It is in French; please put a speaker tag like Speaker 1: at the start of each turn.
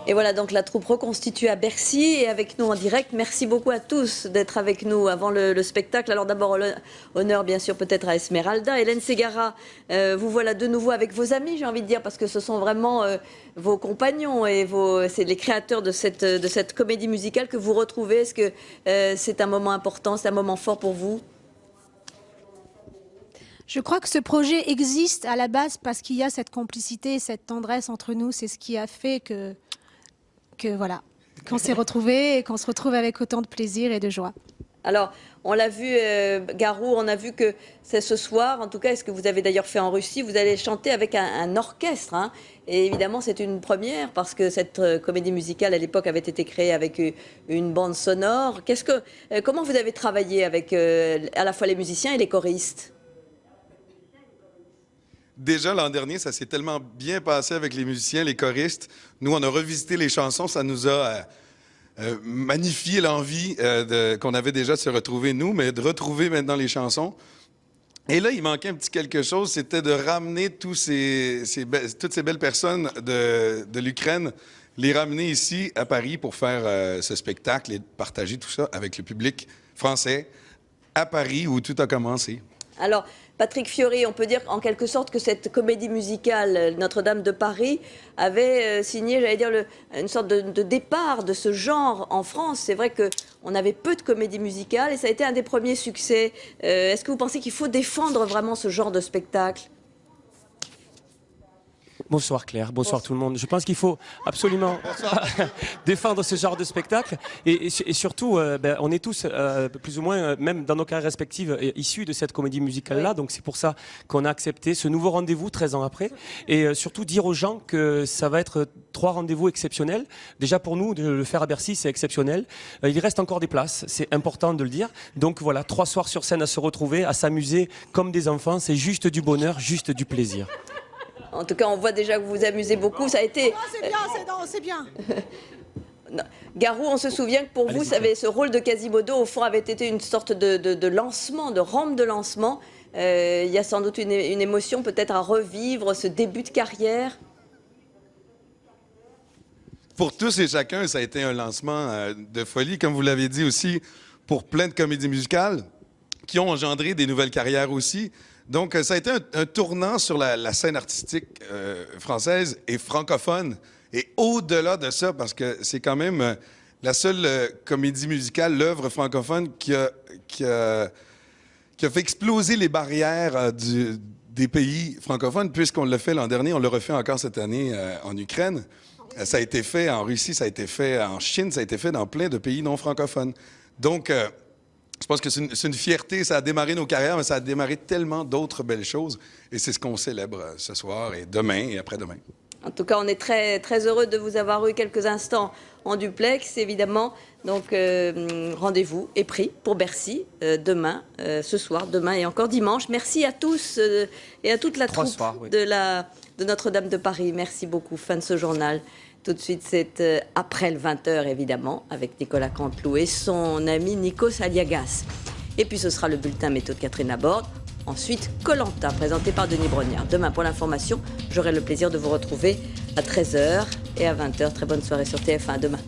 Speaker 1: Et voilà donc la troupe reconstituée à Bercy et avec nous en direct. Merci beaucoup à tous d'être avec nous avant le spectacle. Alors d'abord, honneur bien sûr peut-être à Esmeralda. Hélène Ségara, vous voilà de nouveau avec vos amis, j'ai envie de dire, parce que ce sont vraiment vos compagnons et c'est les créateurs de cette comédie musicale que vous retrouvez. Est-ce que c'est un moment important, c'est un moment fort pour vous ?
Speaker 2: Je crois que ce projet existe à la base parce qu'il y a cette complicité, cette tendresse entre nous. C'est ce qui a fait que voilà, qu'on s'est retrouvés et qu'on se retrouve avec autant de plaisir et de joie.
Speaker 1: Alors, on l'a vu, Garou, on a vu que c'est ce soir, en tout cas, est-ce que vous avez d'ailleurs fait en Russie, vous allez chanter avec un orchestre. Hein, et évidemment, c'est une première parce que cette comédie musicale, à l'époque, avait été créée avec une bande sonore. Comment vous avez travaillé avec à la fois les musiciens et les choristes ?
Speaker 3: Déjà, l'an dernier, ça s'est tellement bien passé avec les musiciens, les choristes. Nous, on a revisité les chansons. Ça nous a magnifié l'envie qu'on avait déjà de se retrouver, nous, mais de retrouver maintenant les chansons. Et là, il manquait un petit quelque chose, c'était de ramener toutes ces belles personnes de l'Ukraine, les ramener ici, à Paris, pour faire ce spectacle et partager tout ça avec le public français à Paris, où tout a commencé.
Speaker 1: Alors, Patrick Fiori, on peut dire en quelque sorte que cette comédie musicale Notre-Dame de Paris avait signé, j'allais dire, une sorte de départ de ce genre en France. C'est vrai qu'on avait peu de comédies musicales et ça a été un des premiers succès. Est-ce que vous pensez qu'il faut défendre vraiment ce genre de spectacle ?
Speaker 4: Bonsoir Claire, bonsoir tout le monde. Je pense qu'il faut absolument défendre ce genre de spectacle et surtout, on est tous plus ou moins, même dans nos carrières respectives, issus de cette comédie musicale-là. Donc c'est pour ça qu'on a accepté ce nouveau rendez-vous 13 ans après et surtout dire aux gens que ça va être 3 rendez-vous exceptionnels. Déjà pour nous, de le faire à Bercy, c'est exceptionnel. Il reste encore des places, c'est important de le dire. Donc voilà, 3 soirs sur scène à se retrouver, à s'amuser comme des enfants. C'est juste du bonheur, juste du plaisir.
Speaker 1: En tout cas, on voit déjà que vous vous amusez beaucoup. Ça a été...
Speaker 2: C'est bien.
Speaker 1: Garou, on se souvient que pour vous, ce rôle de Quasimodo, au fond, avait été une sorte de lancement, de rampe de lancement. Il y a sans doute une émotion peut-être à revivre, ce début de carrière.
Speaker 3: Pour tous et chacun, ça a été un lancement de folie, comme vous l'avez dit aussi, pour plein de comédies musicales qui ont engendré des nouvelles carrières aussi. Donc, ça a été un tournant sur la scène artistique française et francophone. Et au-delà de ça, parce que c'est quand même la seule comédie musicale, l'œuvre francophone qui a fait exploser les barrières des pays francophones, puisqu'on l'a fait l'an dernier, on le refait encore cette année en Ukraine. Ça a été fait en Russie, ça a été fait en Chine, ça a été fait dans plein de pays non francophones. Donc, je pense que c'est une fierté. Ça a démarré nos carrières, mais ça a démarré tellement d'autres belles choses. Et c'est ce qu'on célèbre ce soir et demain et après-demain.
Speaker 1: En tout cas, on est très, très heureux de vous avoir eu quelques instants en duplex, évidemment. Donc, rendez-vous est pris pour Bercy demain, ce soir, demain et encore dimanche. Merci à tous et à toute la troupe de Notre-Dame de Paris. Merci beaucoup. Fin de ce journal. Tout de suite, c'est après le 20h, évidemment, avec Nicolas Canteloup et son ami Nikos Aliagas. Et puis, ce sera le bulletin météo de Catherine Laborde. Ensuite, Koh-Lanta, présenté par Denis Brognard. Demain, pour l'information, j'aurai le plaisir de vous retrouver à 13h et à 20h. Très bonne soirée sur TF1. À demain.